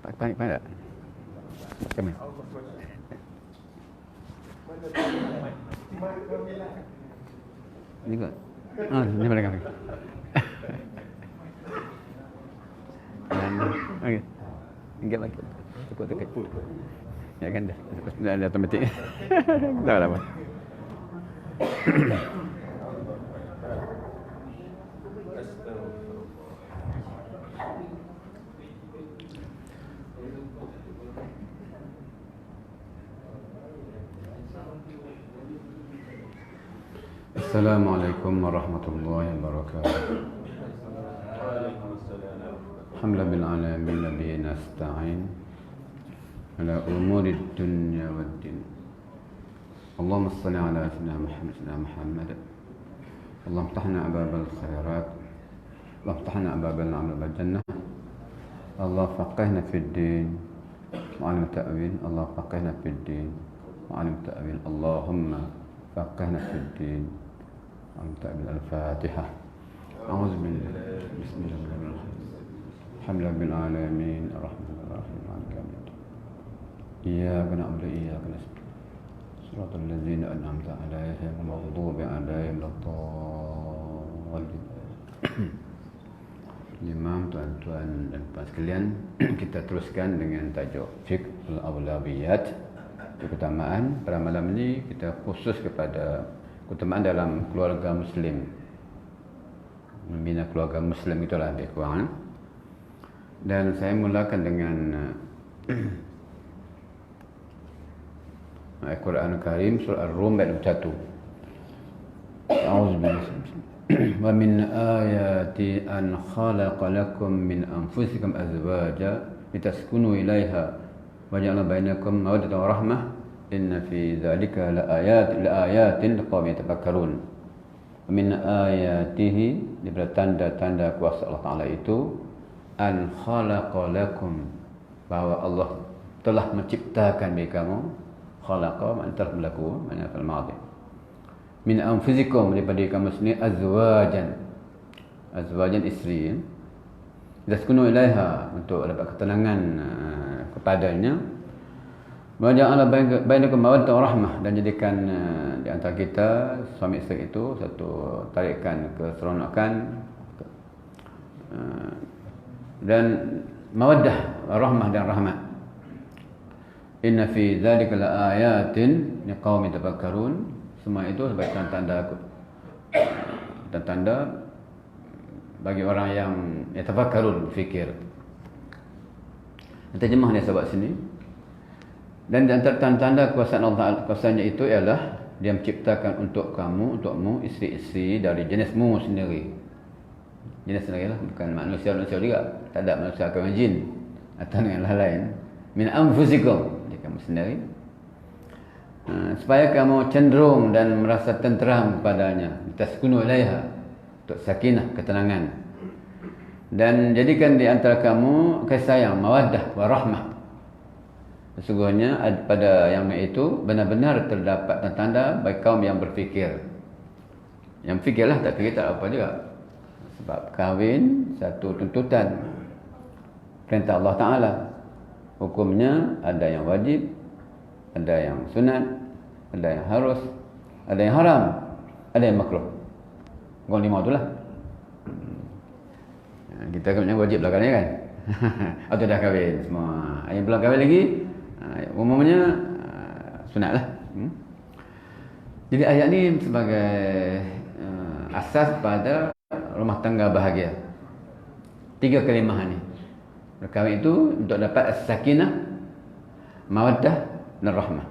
Panik tak? Kami. Ini kok. Ini boleh kami. Okey. Ingat lagi. Cukup dekat. Ya kan dah. Dah ada otomatik. Tak apa. Assalamualaikum warahmatullahi wabarakatuh. Alhamdulillah alamin nabi nasta'in ala umuri dunya waddin. Allahumma salli ala sayyidina Muhammad. Allahumma ftahna ababal khairat. Allahumma ftahna ababal amal bil jannah. Allah faqihna fid din wa alim ta'wil. Allah faqihna fid din wa alim ta'wil. Allahumma faqihna fid din. Al-Fatihah. A'udzu billahi bismillahirrahmanirrahim. Alhamdulillahil alamin arrahmanir rahim maliki yaumiddin. Iyyaka na'budu wa iyyaka nasta'in. Shiratal ladzina an'amta 'alaihim ghairil maghdubi 'alaihim waladdallin. Imam, tuan-tuan dan puan sekalian, kita teruskan dengan tajuk fiqh al-awlawiyat. Keutamaan pada malam ini kita khusus kepada keutamaan dalam keluarga muslim. Membina keluarga muslim itulah lebih kurang. Dan saya mulakan dengan Al-Quran Al-Karim surah Ar-Rum ayat 21. Wa min ayati an khalaqa lakum min anfusikum azwaja litaskunu ilaiha wa ja'ala bainakum mawaddatan wa rahmah. Inna fi dzalika laayatin liqaumin yatafakkarun. Min ayatihi, daripada tanda-tanda kuasa Allah Taala itu, an khalaqa lakum, bahawa Allah telah menciptakan bagi kamu. Khalaqa makna telah berlaku, makna fil madhi. Min anfusikum, daripada kamu sendiri, azwajan isteri. Taskunu ilaiha, untuk dapat ketenangan kepadanya. Wa ja'ala bainakum mawaddah wa rahmah, dan jadikan di antara kita suami isteri itu satu tarikan keseronokan dan mawaddah wa rahmah dan rahmat. Inna fi dzalika laayatin liqaumin yatafakkarun. Semua itu sebagai tanda bagi orang yang yatafakkarun, berfikir. Terjemah dia sebab sini. Dan di antara tanda kuasaan Allah, kuasanya itu ialah Dia menciptakan untukmu isteri-isteri dari jenismu sendiri. Jenis sendiri lah, bukan manusia-manusia juga. Tak ada manusia dengan jin atau dengan lain. Min anfusikum, dia kamu sendiri. Supaya kamu cenderung dan merasa tenteram kepadanya. Taskunu ilaiha, untuk sakinah, ketenangan. Dan jadikan di antara kamu kasih sayang, mawaddah wa rahmah. Sesungguhnya pada yang itu benar-benar terdapat tanda bagi kaum yang berfikir. Yang fikirlah, tak fikir tak apa juga. Sebab kahwin satu tuntutan perintah Allah Ta'ala. Hukumnya ada yang wajib, ada yang sunat, ada yang harus, ada yang haram, ada yang makruh. Golongan lima itulah. Kita kan wajib lah kan. Atau dah kahwin semua. Yang belum kahwin lagi, umumnya sunat lah. Jadi ayat ni sebagai asas pada rumah tangga bahagia. Tiga kalimah ni. Berkahwin itu untuk dapat sakinah, mawaddah dan rahmah.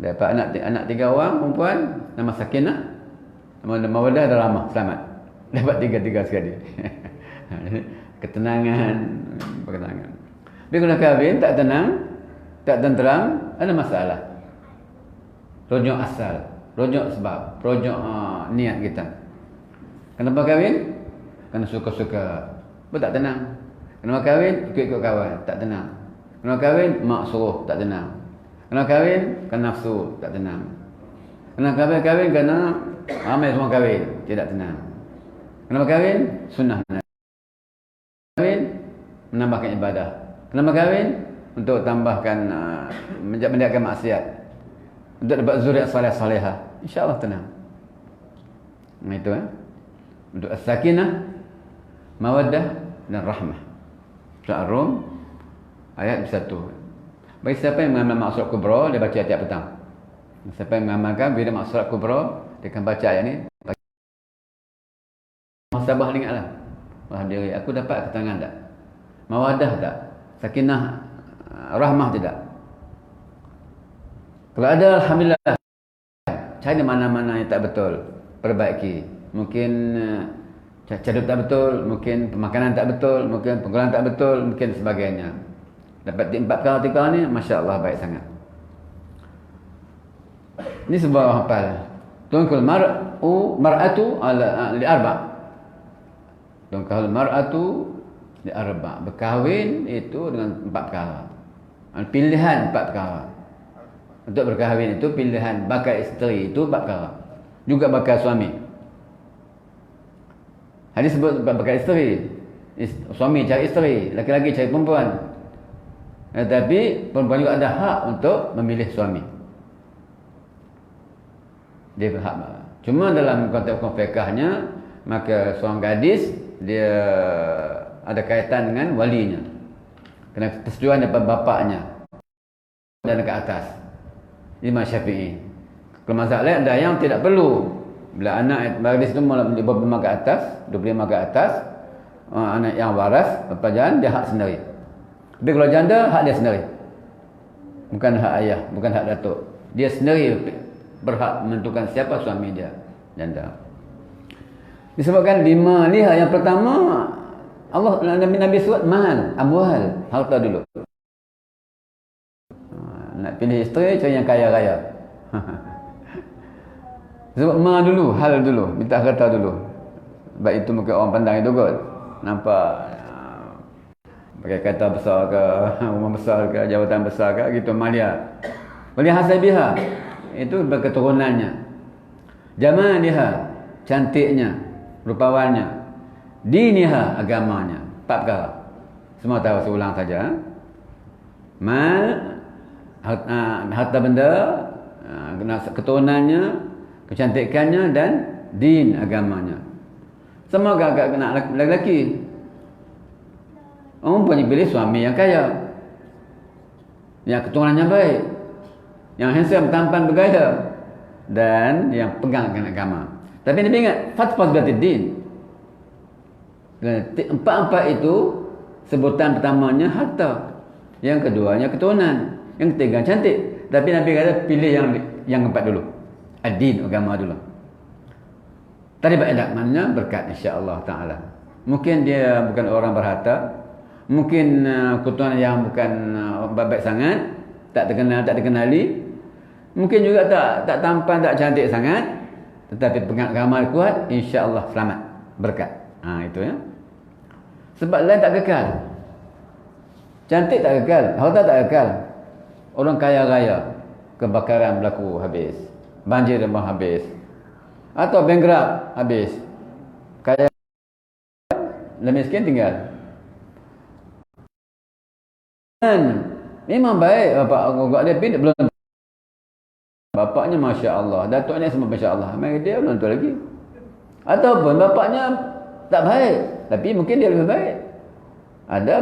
Dapat anak tiga orang perempuan, nama sakinah, nama mawaddah dan rahmah, selamat. Dapat tiga-tiga sekali. Ketenangan. Tapi kalau kahwin tak tenang, tak tenteram, ada masalah. Rujuk asal, rujuk sebab, rujuk niat kita. Kenapa kahwin? Kerana suka-suka, pun tak tenang. Kenapa kahwin? Ikut-ikut kawan, tak tenang. Kenapa kahwin? Mak suruh, tak tenang. Kenapa kahwin? Kerana nafsu, tak tenang. Kenapa kahwin? Kerana ramai semua kahwin, tidak tenang. Kenapa kahwin? Sunnah. Kahwin menambahkan ibadah. Kenapa kahwin? Untuk tambahkan menjaga maksiat. Untuk dapat zuriat salih-salihah. InsyaAllah tenang. Itu untuk as-sakinah, mawaddah dan rahmah. Surah Ar-Rum ayat 1. Bagi siapa yang mengamal maksud kubra, dia baca tiap petang. Siapa yang mengamalkan bila maksud kubra, dia akan baca ayat ni. Muhasabah ingatlah. Wah diri aku dapat ketenangan tak? Mawaddah tak? Sakinah, rahmah tidak? Kalau ada, alhamdulillah. Cari mana-mana yang tak betul, perbaiki. Mungkin cadut tak betul, mungkin pemakanan tak betul, mungkin penggunaan tak betul, mungkin sebagainya. Dapat 4 perkara ni, masya-Allah baik sangat. Ini sebuah hafal. Tunkul mar'atu li arba'. Tunkul mar'atu li arba'. Berkahwin itu dengan 4 perkara. Pilihan 4 perkara. Untuk berkahwin itu pilihan bakal isteri itu 4 perkara. Juga bakal suami. Hadis sebut bakal isteri. Suami cari isteri, laki-laki cari perempuan. Tetapi perempuan juga ada hak untuk memilih suami. Dia berhak. Cuma dalam konteks fiqahnya, maka seorang gadis dia ada kaitan dengan walinya. Kena persetujuan daripada bapaknya dan ke atas. Imam Syafi'i. Kalau mazhab lain ada yang tidak perlu. Bila anak gadis itu 25 ke atas, 25 ke atas, anak yang waras, perpajahan dia hak sendiri. Tapi kalau janda, hak dia sendiri. Bukan hak ayah, bukan hak datuk. Dia sendiri berhak menentukan siapa suami dia, janda. Disebabkan 5 liha. Yang pertama, Nabi sebut mahal, amwal, harta dulu. Nak pilih isteri, cari yang kaya-kaya. Sebut ma dulu, hal dulu, minta harta dulu. Sebab itu mungkin orang pandang itu kot. Nampak pakai kata besar ke, rumah besar ke, jawatan besar ke, gitu malia. Boleh hasabiha, itu berketurunannya. Jamaliha, cantiknya, rupawannya. Diniha, agamanya. 4 perkara. Semua tahu, seulang saja. Mal, harta benda, keturunannya, kecantikannya dan din, agamanya. Semua agak kena lelaki. Orang punya pilih suami yang kaya, yang keturunannya baik, yang handsome, tampan, bergaya, dan yang pegang dengan agama. Tapi Nabi ingat, fatfaz biatid din. 4 itu sebutan pertamanya harta, yang keduanya keturunan, yang ketiga cantik. Tapi Nabi kata pilih yang 4 dulu. Ad-din, agama dulu. Tadi baik maknanya berkat insya-Allah taala. Mungkin dia bukan orang berharta, mungkin keturunan yang bukan baik sangat, tak terkenal, tak dikenali. Mungkin juga tak tampan, tak cantik sangat, tetapi pegang agama kuat, insya-Allah selamat, berkat. Itu ya. Sebab lain tak kekal. Cantik tak kekal, harta tak kekal. Orang kaya raya, kebakaran berlaku habis, banjir rumah habis, atau bankrupt habis. Kaya dan miskin tinggal. Dan memang baik bapak agak dia pindah belum. Bapaknya masya-Allah, datuknya semua masya-Allah. Mai dia belum tu lagi. Ataupun bapaknya tak baik, tapi mungkin dia lebih baik. Ada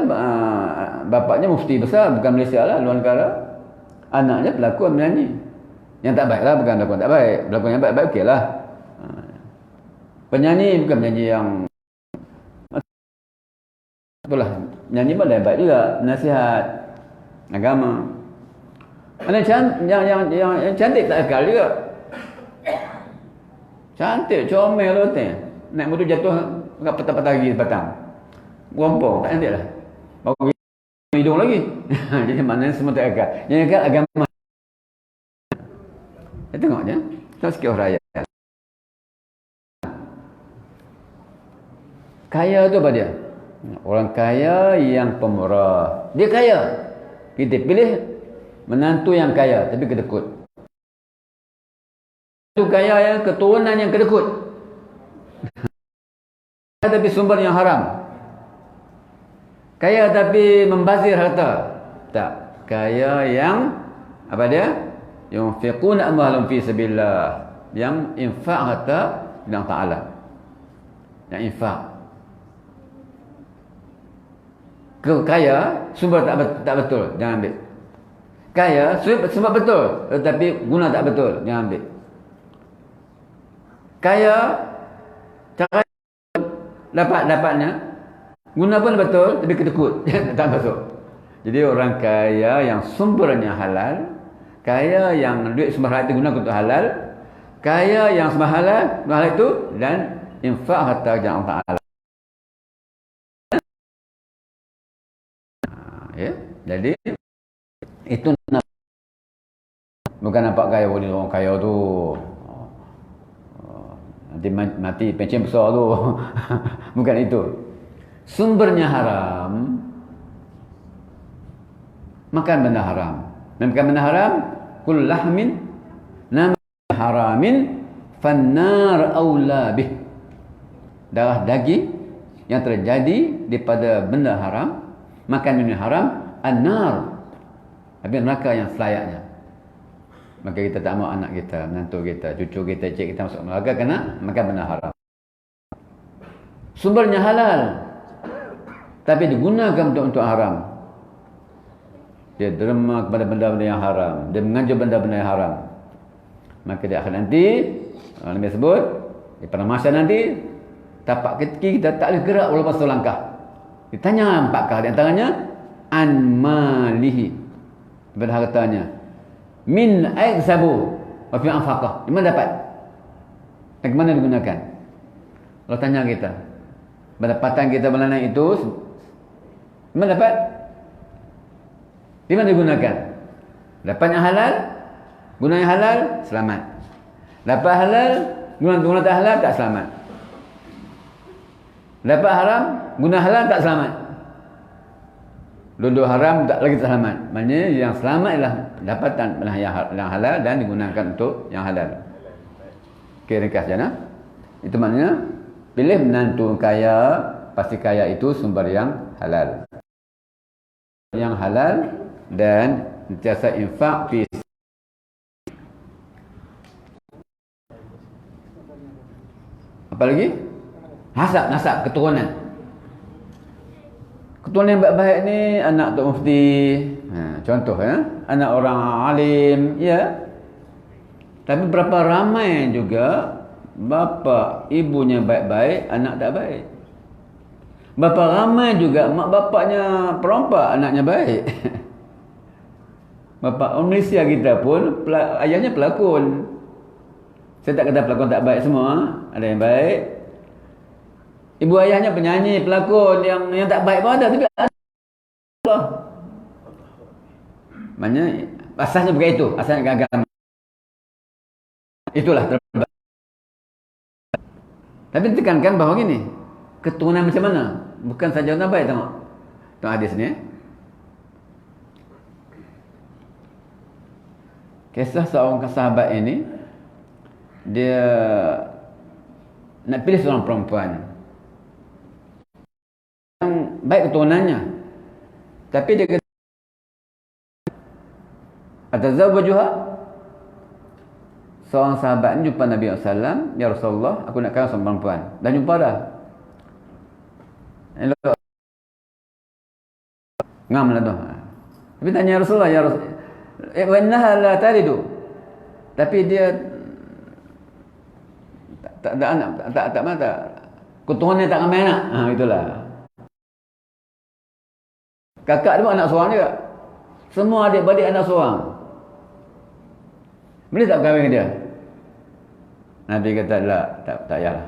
bapaknya mufti besar, bukan Malaysia lah, luar negara. Anaknya pelakon menyanyi. Yang tak baik lah, bukan pelakon tak baik. Pelakon yang baik-baik okey lah. Penyanyi bukan penyanyi yang itulah, nyanyi pun dah baik juga, nasihat agama. Mana yang cantik tak akal juga. Cantik, comel tu teh. Naik motor jatuh kat patah-patah gigi petang. Gompong, tak cantik lah. Baru hidung lagi. Jadi maknanya semua tak akal. Yang akal agama. Kita tengok je. Tengok sikit orang raya. Kaya tu apa dia? Orang kaya yang pemurah. Dia kaya. Kita pilih menantu yang kaya tapi kedekut. Menantu kaya yang keturunan yang kedekut. Tapi sumber yang haram. Kaya tapi membazir harta. Tak. Kaya yang apa dia? Yunfiquna amwalahum fi sabilillah. Yang infak harta Allah Taala. Yang infak. Kaya sumber tak betul, jangan ambil. Kaya sebab betul, tetapi guna tak betul, jangan ambil. Kaya cara dapatnya guna pun betul, tapi kedekut tak masuk. Jadi orang kaya yang sumbernya halal, kaya yang duit sumber halal itu guna untuk halal, kaya yang sumber halal itu dan infak harta Allah Taala. Ya, jadi itu bukan nampak kaya orang kaya tu nanti mati pencen besar tu. Bukan itu. Sumbernya haram, makan benda haram. Makan benda haram, kul lahmin nam haramin fannar aula bih. Darah daging yang terjadi daripada benda haram, makan benda haram, an-nar, habis neraka yang selayaknya. Maka kita tak mahu anak kita, menantu kita, cucu kita, cik kita masuk neraka kerana makan benda haram. Sumbernya halal, tapi digunakan untuk haram. Dia derma kepada benda-benda yang haram, dia mengajar benda-benda yang haram. Maka di akhir nanti, Nabi sebut, di pada masa nanti, tapak kaki kita tak boleh gerak walaupun satu langkah. Ditanya 4 kali, di antaranya an malihi, daripada hartanya, min aiksabu wa fi anfaqah, di mana dapat, dan ke mana digunakan. Kalau tanya kita, pendapatan kita bulan itu di mana dapat, di mana digunakan. Dapat yang halal, guna yang halal, selamat. Dapat halal, guna tak halal, tak selamat. Dapat haram, guna halal, tak selamat. Duduk haram, tak lagi tak selamat. Maksudnya yang selamat ialah dapatan yang halal dan digunakan untuk yang halal. Okay, ringkas je, nah? Itu maknanya pilih menantu kaya, pasti kaya itu sumber yang halal. Yang halal dan sentiasa infak fi. Apa lagi? Nasab, keturunan. Keturunan yang baik-baik ni anak Tok Mufti. Contoh ya, anak orang alim, ya. Tapi berapa ramai juga bapa ibunya baik-baik, anak tak baik. Berapa ramai juga mak bapaknya perompak, anaknya baik. Bapa orang Malaysia kita pun ayahnya pelakon. Saya tak kata pelakon tak baik semua, ada yang baik. Ibu ayahnya penyanyi, pelakon, yang tak baik pun ada, tapi Allah. Maknanya asalnya bukan itu, asalnya agama. Itulah terbaik. Tapi ditekankan bahawa gini, keturunan macam mana? Bukan saja orang baik, tengok. Tengok hadis ni. Kisah seorang sahabat ini, dia nak pilih seorang perempuan yang baik keturunannya, tapi dia kata, atazawwajuha. Seorang sahabat ni jumpa Nabi SAW, ya Rasulullah, aku nak kahwin seorang perempuan. Dah jumpa dah. Elok. Ngam lah tu. Tapi tanya ya Rasulullah, ya Rasulullah, wa innaha la talidu. Tapi dia tak ada anak, tak mata. Keturunannya tak ramai anak. Itulah. Kakak dia pun anak seorang juga. Semua adik-beradik anak seorang. Boleh tak kahwin dia? Nabi kata, tak payahlah.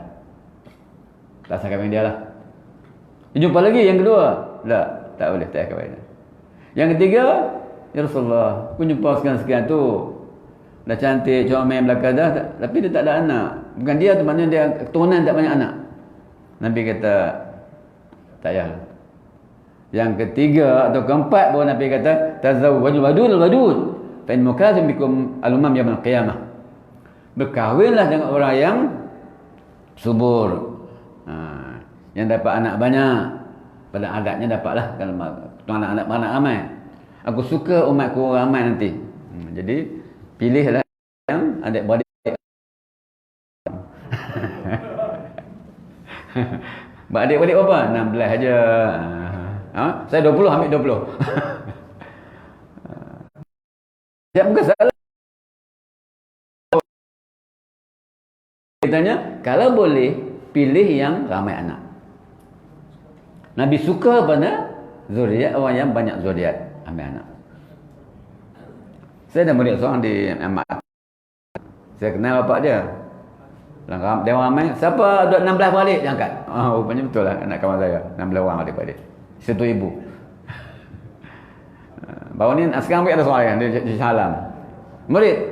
Tak usah kahwin dia lah. Dia jumpa lagi yang kedua. Tak boleh, tak payah kahwin. Yang ketiga, ya Rasulullah, aku jumpa sekian-sekian tu. Dah cantik, comel belakang dah, tapi dia tak ada anak. Bukan dia tu, maknanya dia keturunan tak banyak anak. Nabi kata, tak payahlah. Yang ketiga atau keempat baru Nabi kata, tazawwajul wadud fa in mukazim bikum al-umam yaumil qiyamah. Berkahwinlah dengan orang yang subur, yang dapat anak banyak, Pada adatnya dapatlah kalau anak-anak beranak ramai. Aku suka umatku ramai nanti. Jadi pilihlah yang adik-beradik. Adik-beradik berapa? 16 aja. Saya 20 ambil 20. Ya bukan salah. Kitanya kalau boleh pilih yang ramai anak. Nabi suka pada zuriat orang yang banyak zuriat, ramai anak. Saya ada murid seorang di Amat. Saya kenal bapak dia. Dia ramai, siapa ada 16 balik dia angkat. Rupanya betul lah anak kawan saya, 16 orang adik-beradik. Satu ibu. Baru ni sekarang ada seorang dia salam. Murid,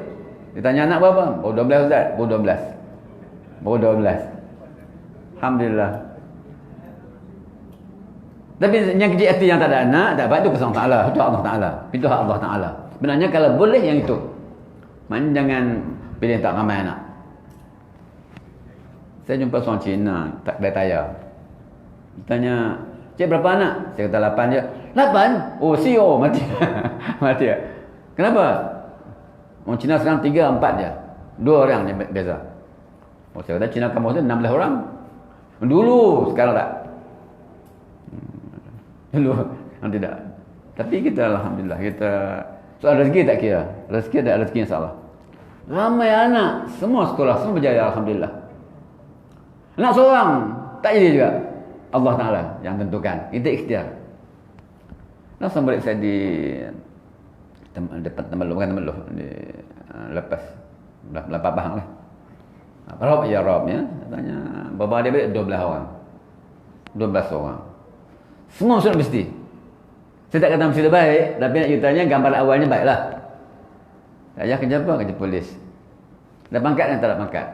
ditanya anak berapa? Baru 12 Ustaz, baru 12. Baru 12. Alhamdulillah. Tapi yang kecil hati yang tak ada anak, tak apa, itu kesalahan Ta'ala. Itu Allah Ta'ala. Itu hak Allah Ta'ala. Benarnya kalau boleh yang itu. Maknanya jangan pilih tak ramai anak. Saya jumpa seorang Cina, tak boleh tanya. Tanya, cik berapa anak? Saya kata 8 je. 8? Oh, CEO, mati. Mati ya. Kenapa? Orang Cina sekarang 3, 4 je. 2 orang yang beza. Oh, saya kata Cina kamu tu 16 orang. Dulu, sekarang tak. Dulu, tidak. Tapi kita Alhamdulillah, kita soal rezeki tak kira. Rezeki ada rezeki yang salah. Ramai anak, semua sekolah, semua berjaya Alhamdulillah. Anak seorang, tak jadi juga. Allah Ta'ala yang tentukan. Kita ikhtiar. Langsung balik saya di depan Temeluh, bukan Temeluh, di lepas Pahang lah. Rob ya Rob ya. Katanya bapa dia balik 12 orang. 12 orang. Semua sudah mesti. Saya tak kata mesti baik, tapi nak tanya gambar awalnya baiklah. Ayah kerja apa? Kerja polis. Dah pangkat dan tak ada pangkat.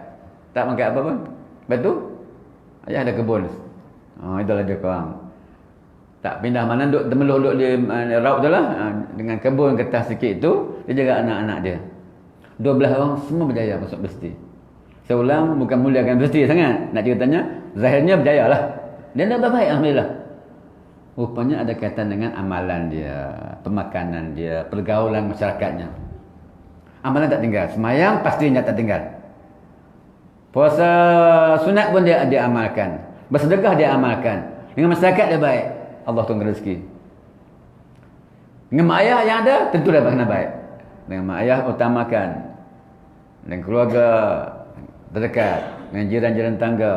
Tak pangkat apa pun. Betul? Ayah ada kebun. Itulah dia korang. Tak pindah mana duduk Temeluh duduk di Raub tu lah. Dengan kebun kertas sikit tu, dia jaga anak-anak dia. 12 orang semua berjaya masuk universiti. Saya ulang, bukan muliakan universiti sangat. Nak ceritanya, zahirnya berjaya lah. Dia dah baik Alhamdulillah. Rupanya ada kaitan dengan amalan dia, pemakanan dia, pergaulan masyarakatnya. Amalan tak tinggal. Semayang pastinya tak tinggal. Puasa sunat pun dia amalkan. Bersedekah dia amalkan. Dengan masyarakat dia baik. Allah tunggu rezeki. Dengan mak ayah yang ada, tentu dia kena baik. Dengan mak ayah utamakan. Dengan keluarga terdekat. Dengan jiran-jiran tangga.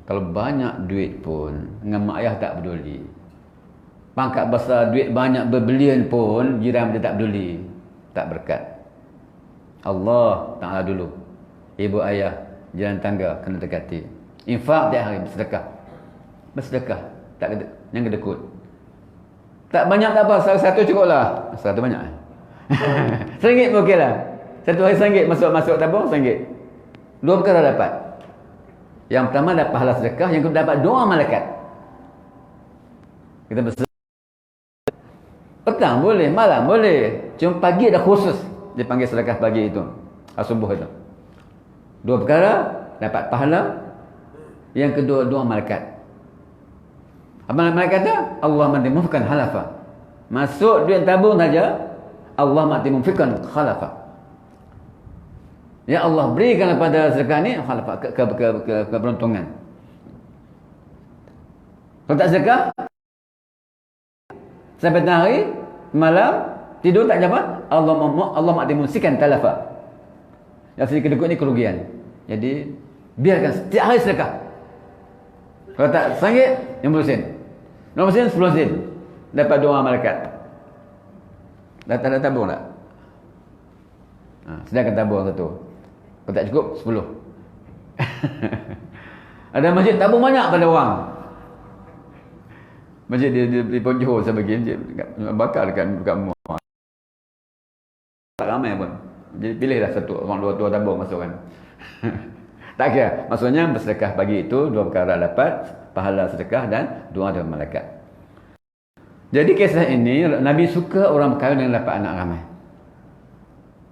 Kalau banyak duit pun, dengan mak ayah tak peduli. Pangkat besar, duit banyak berbilion pun, jiran dia tak peduli. Tak berkat. Allah Ta'ala dulu. Ibu ayah, jiran tangga, kena dekati. Infak tiap hari, bersedekah. Bersedekah. Yang kedekut. Tak banyak tak apa, satu cukup lah. Satu banyak. RM1 pun okey lah. Satu hari RM1, masuk tabung RM1. 2 perkara dapat. Yang pertama dapat pahala sedekah, yang kedua dapat doa malaikat. Kita bersedekah. Petang boleh, malam boleh. Cuma pagi ada khusus dipanggil sedekah pagi itu. Subuh itu. 2 perkara dapat pahala. Yang kedua doa malaikat. Apa malaikat kata? Allah ma'timumfikan halafa. Masuk duit tabung saja, Allah ma'timumfikan khalafa. Ya Allah berikan kepada sedekah ni halafa, keberuntungan. Kalau tak sedekah, sampai tengah hari, malam, tidur tak dapat, Allah ma'timumfikan talafa. Yang sedikit kedekut ni kerugian. Jadi biarkan setiap hari sedekah. Kalau tak RM1, RM50. RM50, RM10. Dapat doa malaikat. Datang tabung tak? Sedangkan tabung satu. Kalau tak cukup, 10. Ada masjid tabung banyak pada orang. Masjid di Pont Johor saya bagi. Bakar dekat rumah. Tak ramai pun. Jadi pilihlah satu. Orang dua tabung masukkan. Tak kira. Maksudnya bersedekah pagi itu 2 perkara dapat. Pahala sedekah dan doa dari malaikat. Jadi kisah ini Nabi suka orang berkahwin dengan dapat anak ramai.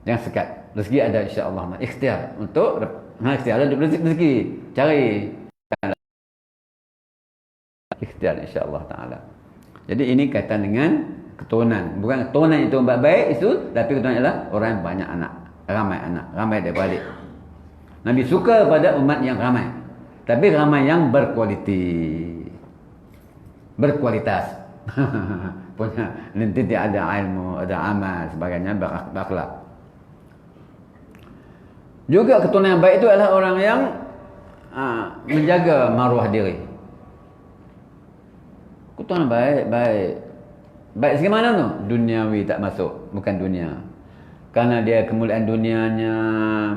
Jangan sekat. Rezeki ada insya-Allah. Ikhtiar untuk ikhtiar ada rezeki. Cari. Ikhtiar insya-Allah taala. Jadi ini kaitan dengan keturunan. Bukan keturunan itu baik itu, tapi keturunan ialah orang yang banyak anak, ramai adik-beradik. Nabi suka pada umat yang ramai. Tapi ramai yang berkualitas. Punya nanti dia ada ilmu, ada amal, sebagainya, berakhlak. Juga keturunan yang baik itu adalah orang yang menjaga maruah diri. Keturunan baik segimana tu? Duniawi tak masuk, bukan dunia. Karena dia kemuliaan dunianya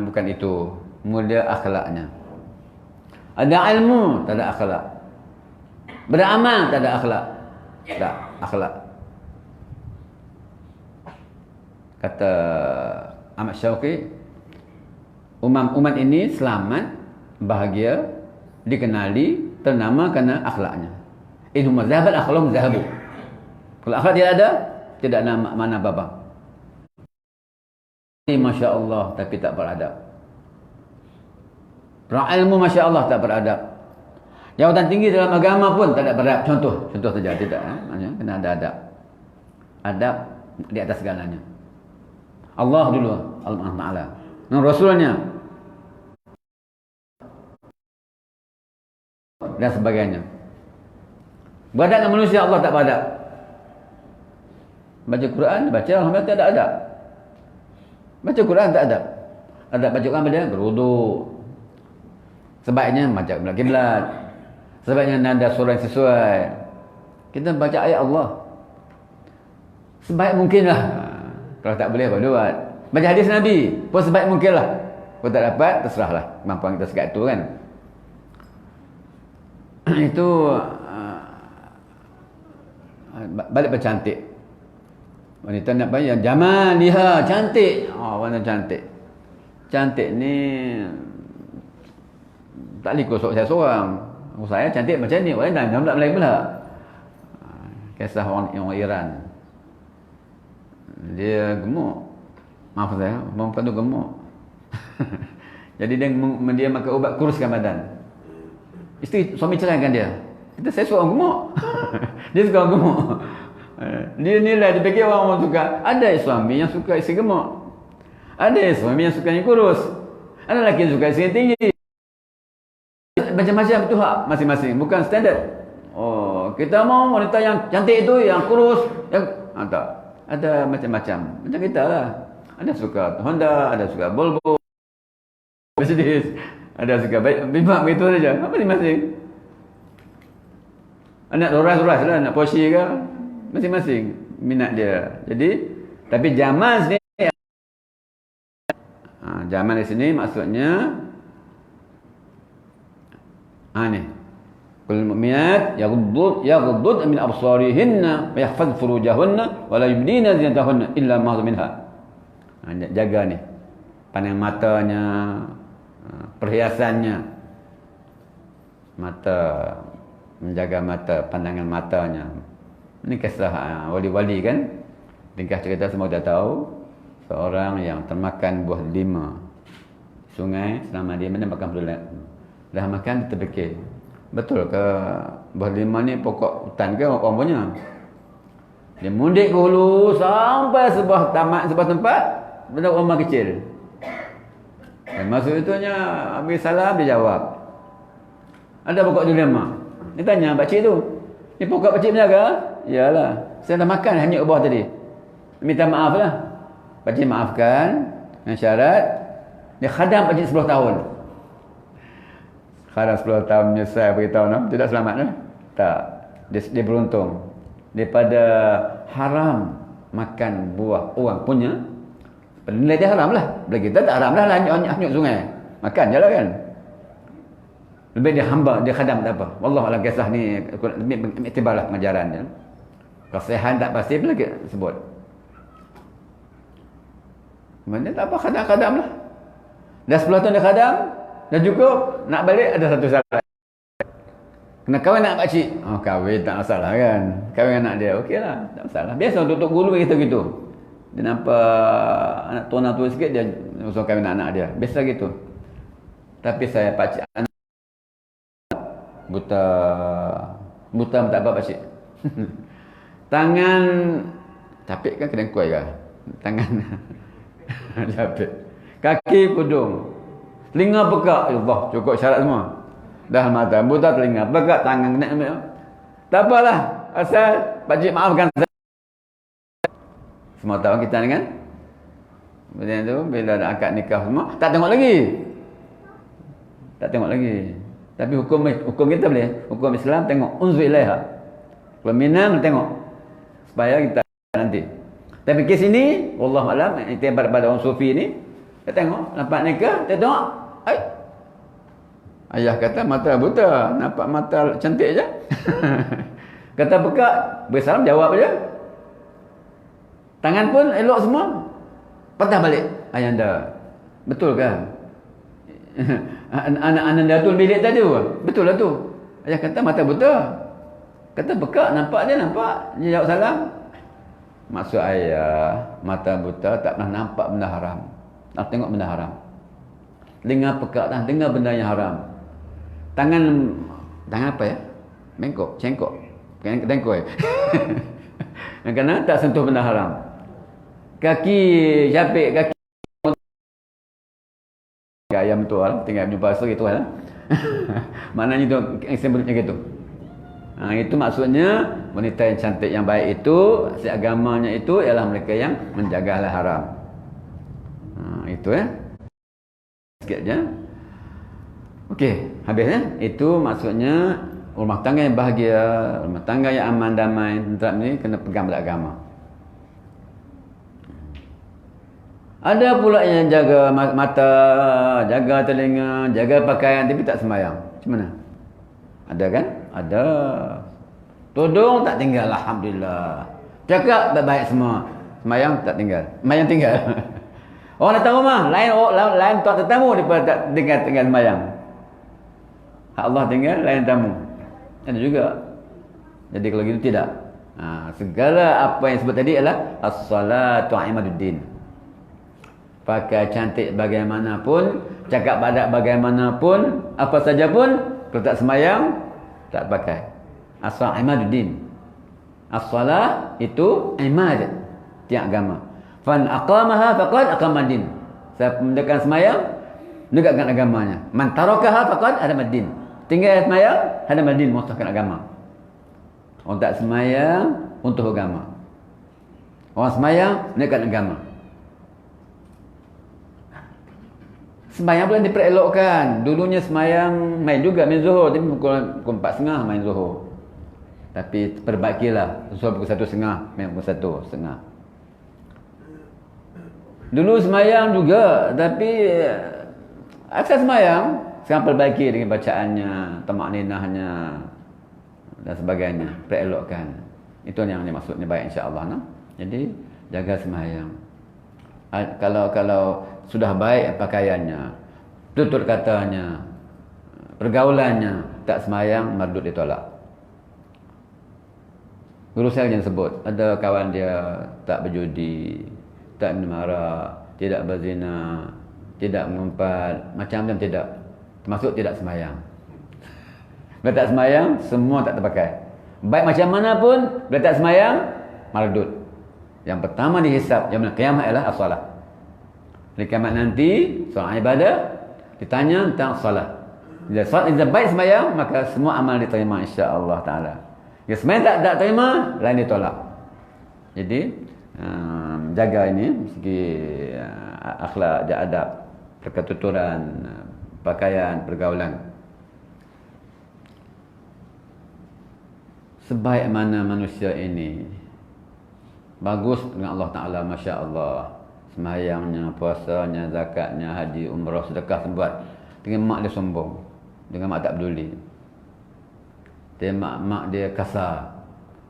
bukan itu, mulia akhlaknya. Ada ilmu, tak ada akhlak. Beramal, tak ada akhlak. Tak akhlak. Kata Ahmad Syauqi, umat ini selamat, bahagia, dikenali, ternama kerana akhlaknya. Inhum zahabat akhlaqum zahabu. Kalau akhlak tidak ada, tidak ada mana apa-apa. Ini Masya Allah, tapi tak beradab. Ilmu Masya Allah, tak beradab. Jawatan tinggi dalam agama pun tak ada beradab. Contoh saja, tidak. Maksudnya, kena ada adab. Adab di atas segalanya. Allah dulu, Allah Ta'ala. Dan Rasulnya. Dan sebagainya. Beradab dengan manusia, Allah tak beradab. Baca Quran, baca Alhamdulillah tak ada adab. Baca Quran tak ada. Adab baca Quran dia berwuduk. Sebaiknya baca kiblat. Sebaiknya nada surah yang sesuai. Kita baca ayat Allah sebaik mungkinlah. Kalau tak boleh buat. Baca hadis Nabi pun sebaik mungkinlah. Kalau tak dapat, terserahlah kemampuan kita sekat itu kan. Itu balik bercantik. Wanita nak bayar jamal liha, cantik. Wanita cantik. Cantik ni tak boleh kosok saya seorang. Saya cantik macam ni, orang lain tak boleh pula. Kisah orang Iran. Dia gemuk. Maaf saya, perempuan tu gemuk. Jadi dia makan ubat kuruskan badan. Suami ceraikan dia. Saya suka orang gemuk. Dia suka orang gemuk. Dia nilai, dia fikir orang suka. Ada suami yang suka isteri gemuk. Ada suami yang suka yang kurus. Ada lelaki yang suka isteri yang tinggi. Macam-macam itu hak masing-masing. Bukan standard. Kita mau wanita yang cantik itu, yang kurus. Tak. Ada macam-macam. Macam kita lah. Ada suka Honda, ada suka Volvo, Mercedes. Ada suka Bimba, begitu saja. Masing-masing. Anak Rolls-Royce lah, anak Porsche ke. Masing-masing minat dia. Jadi, tapi zaman sini, zaman di sini maksudnya, ni, kul mu'minat yaghuddud min absarihinna wa yahfaz furujahunna wa la yubdina zinatahunna illa ma minha. Jaga ni. Pandang matanya, perhiasannya. Mata, menjaga mata, pandangan matanya. Ini kisah wali-wali kan. Ringkas cerita semua dah tahu. Seorang yang termakan buah delima sungai selama dia mana makan berulat. Dah makan dia terfikir, betul ke buah delima ni pokok hutan ke orang punya? Dia mundik ke hulu sampai sebuah tempat benda rumah kecil. Dan masuk itunya habis salam dia jawab, ada pokok delima. Dia tanya pakcik tu, ni pokok pakcik punya ke? Iyalah, saya dah makan hanya buah tadi. Minta maaf lah. Pakcik maafkan dengan syarat dia khadam pakcik 10 tahun. Khadam 10 tahun menyesal beritahu no? Tidak selamat no? Tak. Dia beruntung. Daripada haram makan buah orang punya, nilai dia haram lah. Bila kita tak haram lah, hanyut sungai. Makan je lah kan. Lebih dia hamba, dia khadam tak apa. Wallahualam kisah ni lebih iktibarlah pengajaran dia. Kasihan tak pasti pun lagi sebut. Mana tak apa, khadam-khadam lah. Dah 10 tahun dia khadam, dah cukup, nak balik ada satu salah. Kena kahwin nak pakcik. Kahwin tak masalah kan. Kahwin anak dia, okey lah, tak masalah. Biasa untuk guru gitu-gitu. Dia nampak anak tuan tua sikit, dia usaha kahwin anak dia. Biasa gitu. Tapi saya pakcik anak buta, Buta tak apa pakcik. Tangan capit kan kena kuai kan? Tangan capit. Kaki kudung. Telinga pekak. Allah, cukup syarat semua. Dah mata, buta telinga, pekak tangan kena ambil. Tak apalah. Asal pakcik maafkan saya. Semua tahu kita ni kan? Kemudian tu bila ada akad nikah semua, tak tengok lagi. Tak tengok lagi. Tapi hukum kita boleh. Hukum Islam tengok unzur ilaiha. Kalau minam tengok. Supaya kita nanti. Tapi kes ini, wallahu alam, itu pada orang sufi ni, dia tengok nampak nikah, dia tengok, ayah kata mata buta, nampak mata cantik je. Kata pekak, bersalam jawab je. Tangan pun elok semua. Patah balik. Ayanda. Betul kan? Anak Datul bilik tadi betul lah tu. Ayah kata mata buta. Kata pekak, nampak dia nampak. Dia jawab salam. Maksud ayah, mata buta tak pernah nampak benda haram. Nak tengok benda haram. Dengar pekak dah, dengar benda yang haram. Tangan apa ya? Bengkok, cengkok. Tengkok ya. Kerana tak sentuh benda haram. Kaki capit, kaki ayam tu lah, tinggal jumpa asal gitu lah. Maknanya tu simbolnya gitu. Itu maksudnya wanita yang cantik yang baik itu, si agamanya itu ialah mereka yang menjaga hal haram. Itu ya. Sikit je. Okey, habisnya. Itu maksudnya rumah tangga yang bahagia, rumah tangga yang aman damai, tentram ni kena pegang pada agama. Ada pula yang jaga mata, jaga telinga, jaga pakaian tapi tak sembahyang. Macam mana? Ada kan? Ada. Tudung tak tinggal, alhamdulillah. Cakap baik-baik semua. Sembahyang tak tinggal. Sembahyang tinggal. Orang datang rumah, lain tuan tetamu daripada tak tinggal sembahyang. Allah tinggal, lain tamu. Ada juga. Jadi kalau gitu tidak. Segala apa yang sebut tadi adalah as-salatu imaduddin. Pakai cantik bagaimanapun, cakap badak bagaimanapun, apa saja pun, kalau tak sembahyang, tak pakai. As-salat imaduddin. As-salah itu imad, tiang agama. Fan aqamaha faqad aqamaddin. Siapa menegakkan sembahyang, menegakkan agamanya. Man tarakaha faqad hadamaddin. Tinggal sembahyang, hadamaddin, musnahkan agama. Orang tak sembahyang untuk agama. Orang sembahyang menegakkan agama. Sembahyang pula diperelokkan. Dulunya sembahyang main juga, main zuhur. Tapi pukul 4.30 main zuhur. Tapi perbaikilah. Zuhur pukul 1.30, main pukul 1.30. Dulu sembahyang juga. Tapi asal sembahyang, sekarang perbaiki dengan bacaannya, tamak-ninahnya dan sebagainya. Perelokkan. Itu yang maksudnya baik insya-Allah. No? Jadi jaga sembahyang. Kalau sudah baik pakaiannya, tutur katanya, pergaulannya, tak sembahyang, mardud ditolak. Guru saya yang sebut, ada kawan dia tak berjudi, tak minum arak, tidak berzina, tidak mengumpat, macam-macam tidak. Termasuk tidak sembahyang. Bila tak sembahyang, semua tak terpakai. Baik macam mana pun, bila tak sembahyang, mardud. Yang pertama dihisap, yang mana kiamat ialah as-salah. Di kiamat nanti, soal ibadah, ditanya tentang salat. Jika baik sembahyang, maka semua amal diterima insya-Allah Ta'ala. Jika sembahyang tak terima, lain ditolak. Jadi, jaga ini, segi akhlak, adab, perketuturan, pakaian, pergaulan. Sebaik mana manusia ini, bagus dengan Allah Ta'ala, Masya Allah. Sembahyangnya, puasanya, zakatnya, haji, umrah, sedekah sembuat. Dengan mak dia sombong. Dengan mak tak peduli. Mak dia kasar.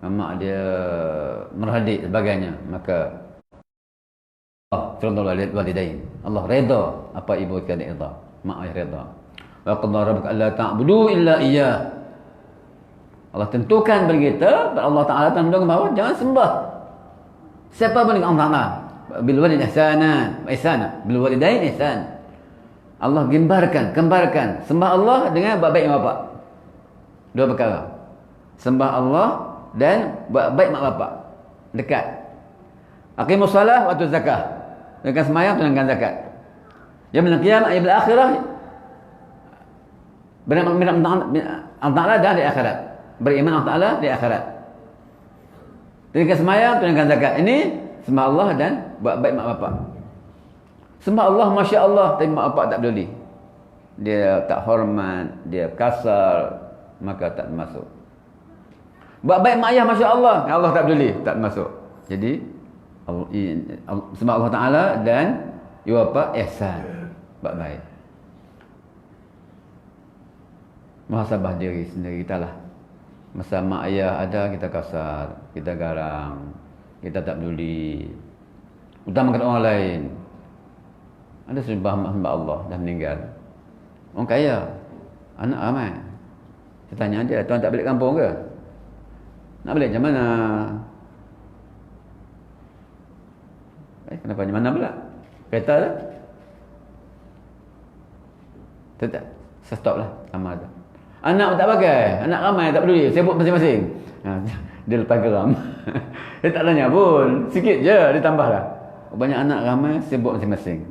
Mak dia merhadik sebagainya. Maka Allah walidain. Allah redha apa ibu kita redha. Mak ayah redha. Wa qadara rabbuka alla ta'budu illa iyyah. Allah tentukan bagi kita, Allah Ta'ala tentukan bahawa jangan sembah siapa pun dengan Allah Ta'ala. Bil walid ihsanan, ihsana, bil walidain ihsan. Allah kembarkan, sembah Allah dengan baik bapak. Dua perkara. sembah Allah dan buat baik mak bapak. Dekat. Aqimus salah wa atuz zakah. Dengan sembahyang tunaikan zakat. Yaumul qiyamah, yaumul akhirah. Beriman Allah Ta'ala dan di akhirat. Beriman Allah Ta'ala di akhirat. Tunaikan sembahyang, tunaikan zakat. Ini sembah Allah dan buat baik mak bapak. Sembah Allah, Masya Allah, tapi mak bapak tak peduli. Dia tak hormat, dia kasar, maka tak masuk. Buat baik mak ayah, Masya Allah, Allah tak peduli, tak masuk. Jadi sembah Allah Ta'ala dan apa? Ihsan. Buat baik. Muhasabah diri sendiri kita lah. Masa mak ayah ada, kita kasar, kita garang, kita tak peduli. Utamakan orang lain. Ada sembah Allah dah meninggal. Orang kaya, anak ramai. Saya tanya dia, tuan tak balik kampung ke? Nak balik macam mana? Kenapa macam mana pula? Kereta dah? Tak. Saya stop lah. Sama tu. Anak tak pakai. Anak ramai tak peduli. Sibuk masing-masing. Dia lepas geram. Dia tak tanya pun. Sikit je dia tambah lah. Banyak anak ramai sibuk masing-masing.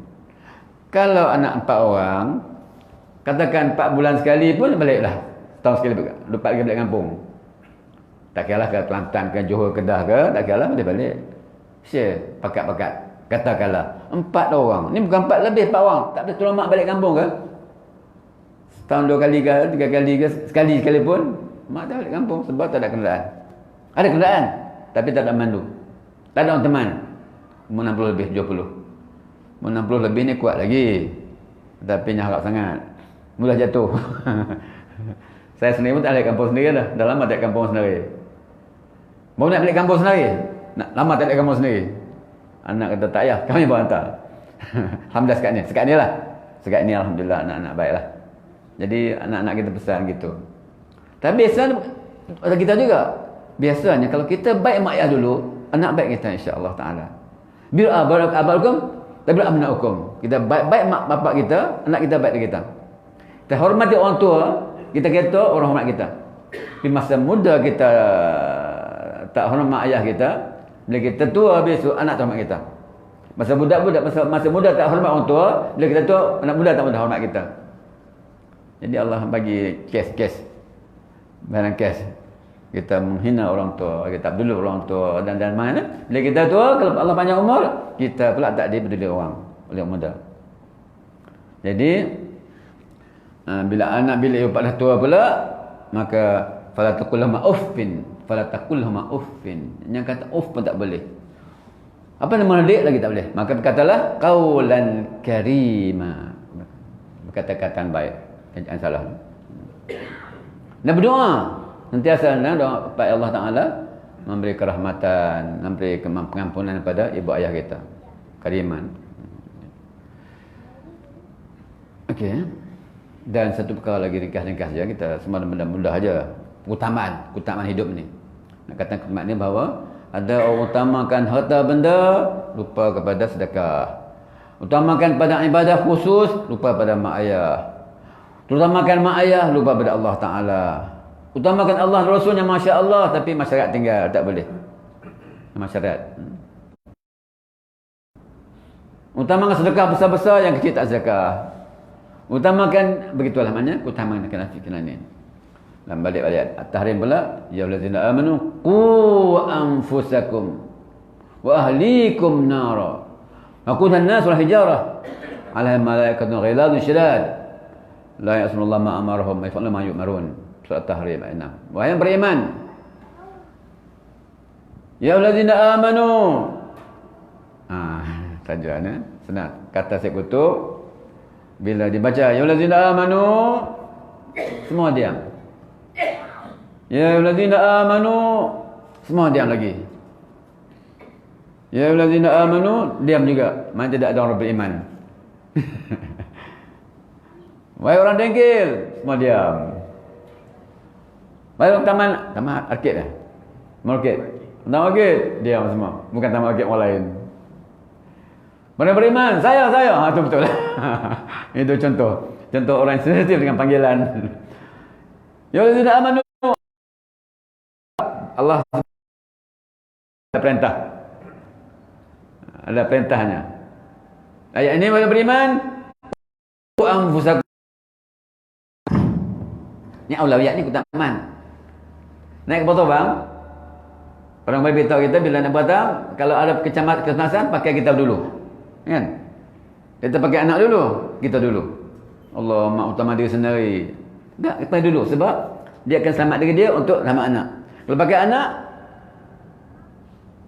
Kalau anak 4 orang, katakan 4 bulan sekali pun baliklah. Setahun sekali lepas lagi balik kampung. Tak kira lah ke Kelantan ke Johor Kedah ke, tak kira lah boleh balik. Share pakat-pakat. Katakanlah 4 orang. Ni bukan 4 lebih 4 orang. Tak boleh tolong mak balik kampung ke? Setahun 2 kali ke 3 kali ke sekali pun mak tak balik kampung sebab tak ada kenderaan. Ada kenderaan tapi tak ada mandu. Tak ada orang teman. Umur 60 lebih 70. Umur 60 lebih ni kuat lagi. Tapi ni harap sangat. Mudah jatuh. Saya sendiri pun tak balik kampung sendiri dah. Dah lama tak balik kampung sendiri. Baru nak balik kampung sendiri. Lama tak balik kampung sendiri. Anak kata tak payah, kami bawa hantar. Alhamdulillah sekat ni lah. Sekat ni alhamdulillah anak-anak baiklah. Jadi anak-anak kita pesan gitu. Tapi biasanya kita juga. Biasanya kalau kita baik mak ayah dulu, anak baik kita insya-Allah taala. Bil abarukum tabil abnaukum. Kita baik mak bapak kita, anak kita baik kita. Kita hormati orang tua, kita kata orang hormat kita. Di masa muda kita tak hormat mak ayah kita, bila kita tua besok anak tak hormat kita. Masa muda tak hormat orang tua, bila kita tua anak muda tak hormat kita. Jadi Allah bagi kes barang kes. Kita menghina orang tua, kita tak peduli orang tua dan mana. Bila kita tua, kalau Allah panjang umur, kita pula tak dipeduli orang oleh muda. Jadi bila anak bila pada tua pula, maka fala taqul lahum uffin. Fala taqul lahum uffin. Yang kata uff pun tak boleh. Apa nama dik lagi tak boleh. Maka berkatalah qaulan karima. Berkata-kataan baik. Jangan salah. Dan berdoa. Sentiasa doa kepada Allah Ta'ala memberi kerahmatan, memberi pengampunan kepada ibu ayah kita. Kariman. Okey. Dan satu perkara lagi ringkas-ringkas je, kita semua mudah-mudah aja. Keutamaan hidup ni. Nak kata keutamaan ni bahawa ada orang utamakan harta benda, lupa kepada sedekah. Utamakan pada ibadah khusus, lupa pada mak ayah. Utamakan mak ayah, lupa pada Allah Ta'ala. Utamakan Allah Rasulnya Masya Allah, tapi masyarakat tinggal, tak boleh. Masyarakat. Utamakan sedekah besar-besar, yang kecil tak sedekah. Utamakan, begitulah maknanya, utamakan kenafikan ini. Dan balik-balik At-Tahrim pula, ya allazina amanu qu anfusakum wa ahlikum nara. Waquduhan nas wal hijarah 'alaiha malaikatun ghiladun syidad la ya'sunullah ma amarahum wa yaf'aluna ma yu'marun. Surah At-Tahrim ayat 6. Wahai yang beriman, ya allazina amanu. Tajuan senang. Kata Syekh Qutb bila dibaca ya allazina amanu, semua diam. Ya allazina amanu, semua diam lagi. Ya allazina amanu, diam juga. Mana tidak ada orang beriman. Wahai orang dengkil, semua diam. Wahai orang taman arkid dah. Taman arkid, diam semua. Bukan taman arkid orang lain. Mana beriman? Saya. Itu betul. Itu contoh orang sensitif dengan panggilan. Ya allazina amanu Allah ada perintah. Ada perintahnya. Ayat ini wala beriman ku anfusakum. Ni aulawiyat ni ku tak aman. Naik ke motor bang. Orang bagi beritahu kita bila nak patah, kalau ada kecemasan pakai kita dulu. Kan? Kita pakai anak dulu, kita dulu. Allah mak utama diri sendiri. Tak, kita dulu sebab dia akan selamat diri dia untuk selamat anak. Kalau pakai anak,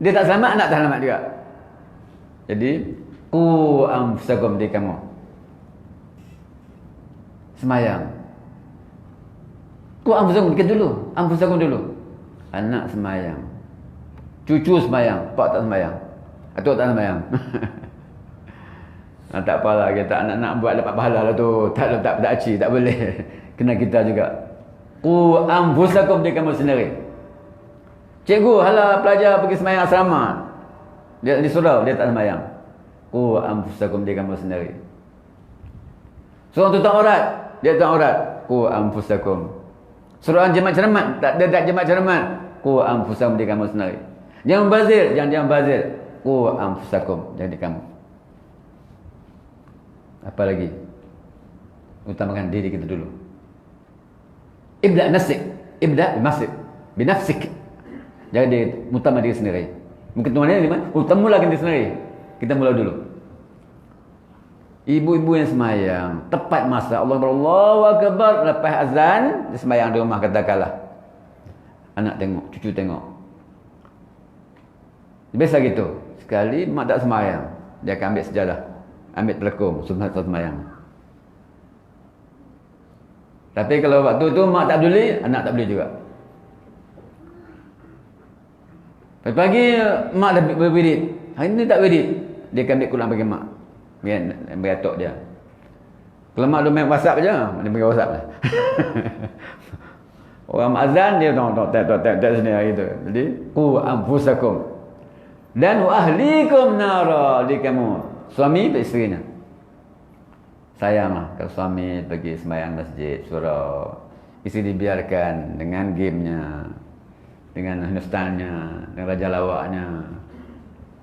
dia tak selamat, anak tak selamat juga. Jadi, ku anfusakum di kamu. Semayang. Ku anfusakum kita dulu, anfusakum dulu. Anak semayang. Cucu semayang, pak tak semayang. Atuk tak semayang. Tak apalah, kita anak-anak buat dapat pahala lah tu. Tak aci, tak boleh. Kena kita juga. Ku anfusakum di kamu sendiri. Cikgu, hala pelajar pergi semayang asrama. Dia di surau, dia tak semayang. Ku anfusakum di kamu sendiri. Seorang tu tak aurat, dia tak aurat. Ku anfusakum. Seorang jemaah cermat, tak jemaah cermat. Ku anfusakum di kamu sendiri. Jangan bazir, jangan bazir. Ku anfusakum, jadi kamu. Apa lagi? Utamakan diri kita dulu. Ibda nasik, ibda binafsik. Jadi utama diri sendiri. Mungkin tuannya di mana? Utamakan diri sendiri. Kita mula dulu. Ibu-ibu yang semayang tepat masa Allahu akbar lepas azan, dia semayang di rumah katakanlah. Anak tengok, cucu tengok. Biasa gitu. Sekali mak tak semayang, dia akan ambil sejadah, ambil telekung sunat semayang. Tapi kalau waktu tu mak tak peduli, anak tak peduli juga. Pagi-pagi mak dah berwirid, hari ni tak wirid, dia akan ambil Quran bagi mak. Biar atok dia. Kalau mak dia main WhatsApp je, dia pergi WhatsApp lah. Orang azan dia tak sini gitu. Jadi ku anfusakum dan wa ahlikum nara, di kamu suami dan isterinya. Sayanglah kalau suami pergi sembahyang masjid surau, isteri dibiarkan dengan gamenya, dengan Hindustannya, dengan raja lawaknya,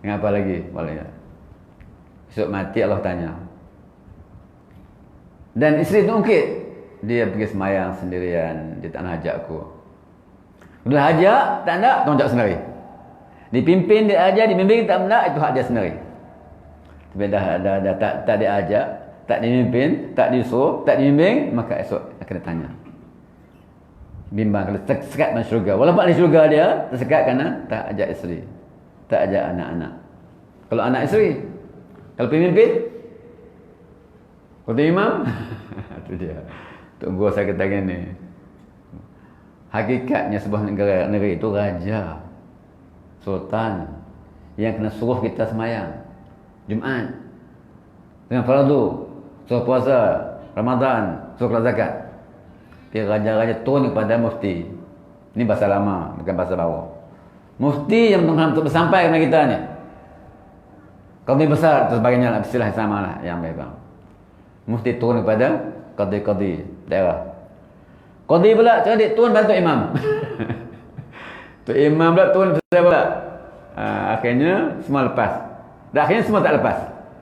dengan apa lagi? Esok mati Allah tanya. Dan isteri tu ungkit, dia pergi sembahyang sendirian, dia tak nak ajak aku. Dia ajak, tak nak, tolong ajak sendiri. Dipimpin, dia ajak, dibimbing, tak nak, itu hak dia sendiri. Tapi dah tak diajak, tak dipimpin, tak disuruh, tak dibimbing, maka esok akan ditanya. Bimbang kalau tersekat dalam syurga. Walaupun di syurga dia tersekat kerana tak ajak isteri, tak ajak anak-anak. Kalau anak isteri, kalau pemimpin, kalau imam, itu dia. Tunggu saya kata gini. Hakikatnya sebuah negeri itu raja, sultan yang kena suruh kita semayang Jumaat dengan fardu, suruh puasa Ramadan, suruh keluar zakat. Dia raja-raja turun kepada mufti. Ini bahasa lama, bukan bahasa baru. Mufti yang untuk bersampai kepada kita ni. Qadhi besar dan sebagainya lah, istilah yang sama lah yang baik bang. Mufti turun kepada qadhi daerah. Qadhi pula jadi turun bantu imam. Tu imam pula turun saya pula. Akhirnya semua lepas. Dan akhirnya semua tak lepas.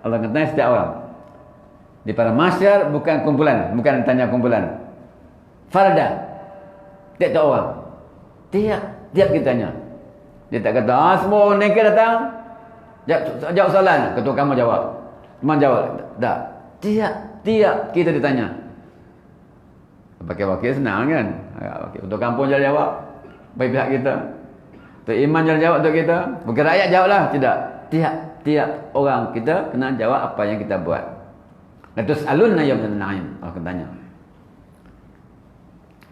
Allah kata setiap orang. Di pada masyar bukan kumpulan, bukan tanya kumpulan. Farda. Tiap orang. Tiap kita tanya. Dia tak kata, semua orang nekir datang. Jawab soalan. Ketua kamu jawab. Teman jawab. Tak. Tiap kita ditanya. Pakai wakil senang kan. Ketua kampung jalan jawab. Bagi pihak kita. Ketua iman jalan jawab untuk kita. Bukan rakyat jawab lah. Tidak. Tiap orang kita kena jawab apa yang kita buat. Latus alun nayam dan na'im. Allah akan tanya.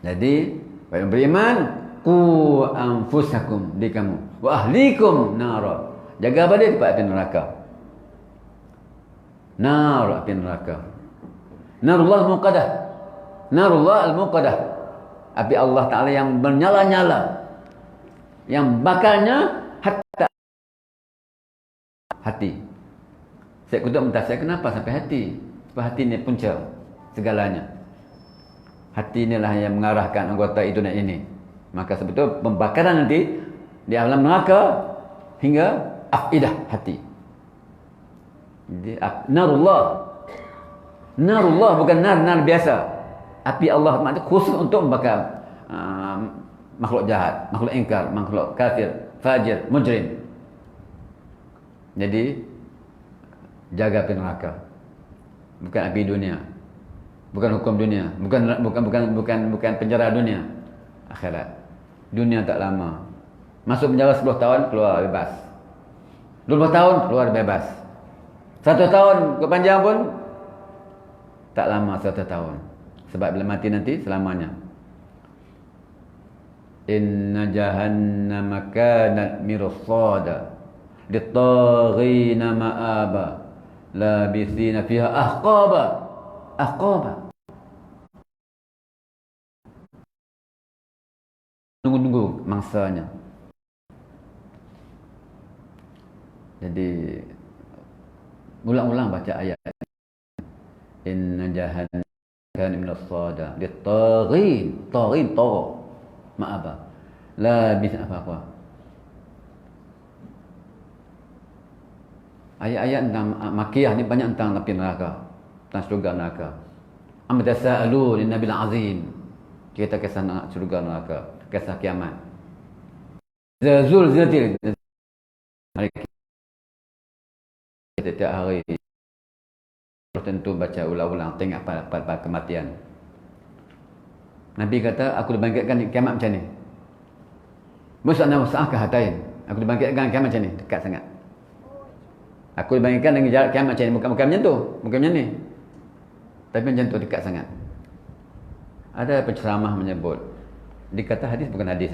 Jadi, bagi beriman, ku anfusakum, di kamu, wa ahlikum nara. Jaga apa dia? Tempat api neraka. Nar api neraka. Narullah al-muqadah. Narullah al-muqadah. Api Allah Ta'ala yang menyala-nyala. Yang bakarnya hatta hati. Saya kutub mentah saya, kenapa sampai hati? Sebab hati ni punca segalanya. Hati inilah yang mengarahkan anggota itu dan ini. Maka sebetulnya pembakaran nanti di alam neraka hingga afidah hati. Jadi narullah. Narullah bukan nar biasa. Api Allah maksudnya khusus untuk membakar makhluk jahat, makhluk ingkar, makhluk kafir, fajir, mujrim. Jadi jaga api neraka. Bukan api dunia. Bukan hukum dunia, bukan penjara dunia. Akhirat. Dunia tak lama. Masuk penjara 10 tahun, keluar bebas. 20 tahun, keluar bebas. 1 tahun kepanjang pun tak lama 1 tahun. Sebab bila mati nanti selamanya. Inna jahannama kanat mirsada lit-taghina ma'aba labithina fiha ahqaba. Tunggu mangsanya. Jadi ulang-ulang baca ayat. Inna jahannama kanat mirsada lit-taghin ma'aba labithina apa. Ayat-ayat tentang Makiyah ni banyak tentang api neraka, tentang syurga neraka. Amma tasa'alu lin nabil azim. Cerita kisah syurga neraka, kisah kiamat. Zulzilatil hari setiap hari tentu baca ulang-ulang tengok pada kematian. Nabi kata aku dibangkitkan di kiamat macam ni. Musa'na wasa'aka hatain. Aku dibangkitkan kiamat macam ni, dekat sangat. Aku dibangkitkan dengan jarak kiamat macam ni. Bukan macam tu. Bukan macam ni. Tapi macam tu dekat sangat. Ada penceramah menyebut. Dikata hadis bukan hadis.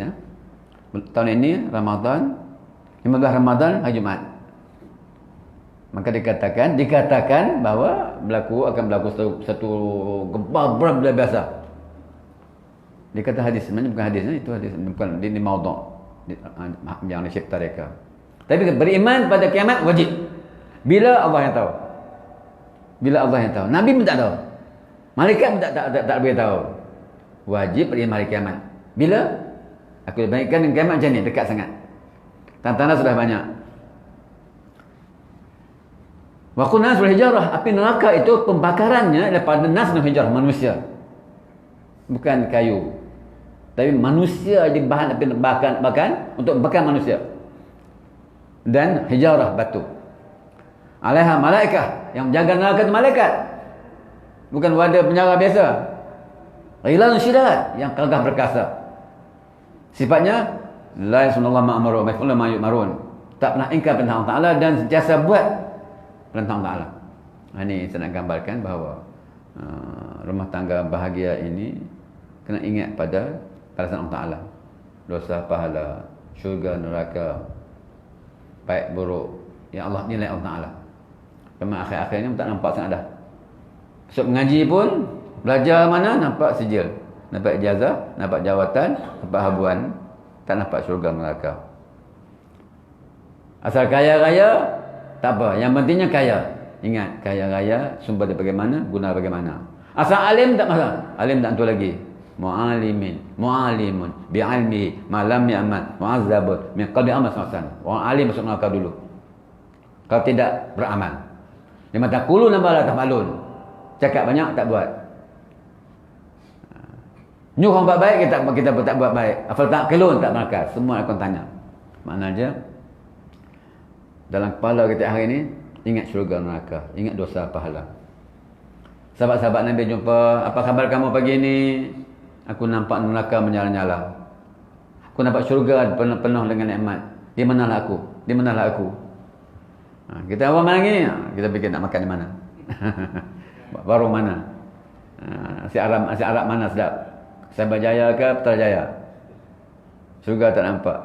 Tahun ini Ramadan. 15 Ramadan hari Jumaat. Maka dikatakan bahawa akan berlaku satu gempa luar biasa. Dikata hadis. Sebenarnya bukan hadis. Itu hadis. Bukan. Ini maudhu'. Yang dicipta mereka. Tapi beriman pada kiamat wajib. Bila Allah yang tahu. Nabi pun tak tahu. Malaikat pun tak boleh tahu. Wajib beriman hari kiamat. Bila? Aku dibangkitkan dengan kiamat macam ni, dekat sangat. Tanda-tanda sudah banyak. Wa qulna sul hijarah, api neraka itu pembakarannya daripada nas dan hijarah manusia. Bukan kayu. Tapi manusia jadi bahan api bakar untuk bakar manusia. Dan hijarah batu. Alaiha malaikah, yang menjaga neraka itu malaikat. Bukan wadah penjara biasa. Ghilan syidad, yang gagah perkasa. Sifatnya la yasunallahu ma'amuru wa yaf'alu ma yu'marun. Tak pernah ingkar perintah Allah Taala dan sentiasa buat perintah Allah Taala. Ini saya nak gambarkan bahawa rumah tangga bahagia ini kena ingat pada balasan Allah Taala. Dosa, pahala, syurga, neraka, baik buruk yang Allah nilai Allah Taala. Memang akhir-akhir ni tak nampak sangat dah. Besok mengaji pun, belajar mana nampak sijil, nampak ijazah, nampak jawatan, nampak habuan, tak nampak syurga neraka. Asal kaya raya tak apa, yang pentingnya kaya. Ingat, kaya raya sumber daripada bagaimana, guna bagaimana. Asal alim tak masalah, alim tak tentu lagi. Mu'alimun bi'ilmi ma lam ya'mal mu'azzabun min qabli amal sasan. Orang alim masuk neraka dulu. Kalau tidak beramal. Lima taqulun la tafalun. Cakap banyak tak buat. Nyuruh orang buat baik kita tak buat baik. Afal taqilun tak melangkah. Semua akan tanya. Maknanya dalam kepala kita hari ini ingat syurga neraka, ingat dosa pahala. Sahabat-sahabat Nabi jumpa, apa khabar kamu pagi ini? Aku nampak neraka menyala-nyala. Aku nampak syurga penuh dengan nikmat. Di manalah aku? Di manalah aku? Kita awal mana lagi? Kita fikir nak makan di mana? Warung mana? Nasi Arab mana sedap? Sabah Jaya ke Putrajaya? Syurga tak nampak.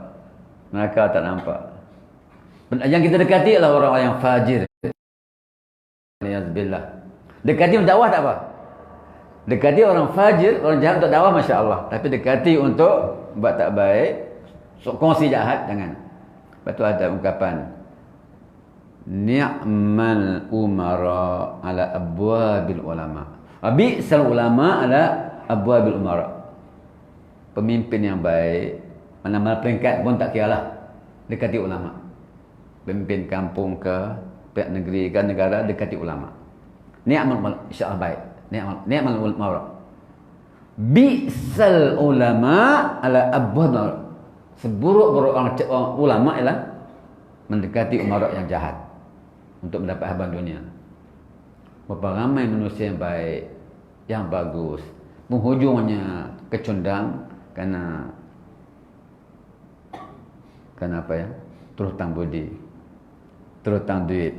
Neraka tak nampak. Yang kita dekati adalah orang-orang yang fajir. Alhamdulillah. Dekati untuk dakwah tak apa. Dekati orang fajir, orang jahat untuk dakwah Masya Allah. Tapi dekati untuk buat tak baik, kongsi jahat, jangan. Lepas tu ada ungkapan ni'mal umara ala abwabil ulama. Bi'sal ulama ala abwabil umara. Pemimpin yang baik Mana-mana peringkat pun tak kira lah. Dekati ulama. Pemimpin kampung ke, pihak negeri ke, negara, dekati ulama. Ni'mal insya-Allah baik. Ni'mal ulama. Bi'sal ulama ala abwad. Seburuk-buruk orang ulama ialah mendekati umarak yang jahat untuk mendapat haban dunia. Berapa ramai manusia yang baik, yang bagus, penghujungnya kecundang kerana apa ya? Terus hutang budi, terus hutang duit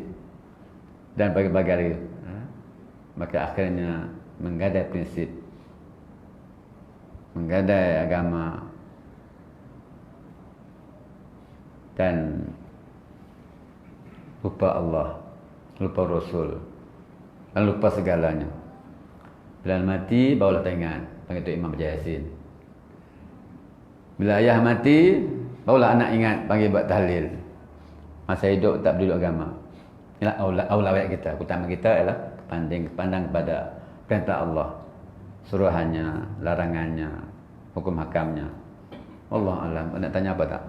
dan bagai-bagai. Maka akhirnya menggadai prinsip, menggadai agama dan lupa Allah, lupa Rasul, dan lupa segalanya. Bila mati, barulah teringat. Panggil tu Imam Yasin. Bila ayah mati, barulah anak ingat, panggil buat tahlil. Masa hidup tak peduli agama. Inilah aulawiyat kita. Utama kita ialah pandang kepada perintah Allah, suruhannya, larangannya, hukum hakamnya. Wallahu a'lam. Nak tanya apa tak?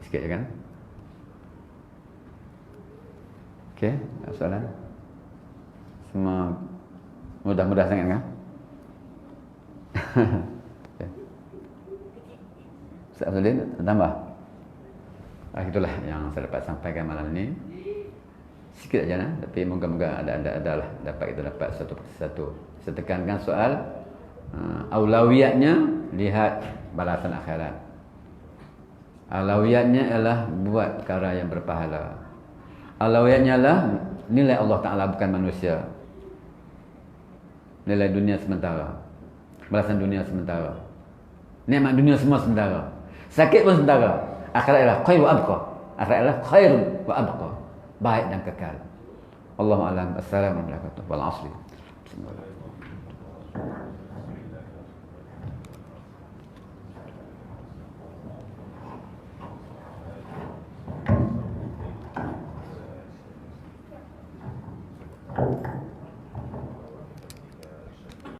Sikit je kan? Okey, soalan? Semua mudah-mudah sangat kan? Okay. Ustaz Abdulin, tambah? Itulah yang saya dapat sampaikan malam ini. Sikit saja nah, tapi moga-moga ada lah dapat kita dapat satu persatu. Saya tekankan soal aulawiyatnya lihat balasan akhirat. Aulawiyatnya ialah buat perkara yang berpahala. Aulawiyatnya ialah nilai Allah Ta'ala bukan manusia. Nilai dunia sementara, balasan dunia sementara, nikmat dunia semua sementara, sakit pun sementara. Akhirat ialah khair wa abqa. Akhirat ialah khair wa abqa, baik dan kekal. Wallahu a'lam. Assalamualaikum warahmatullahi wabarakatuh. Wal 'asri. Bismillah.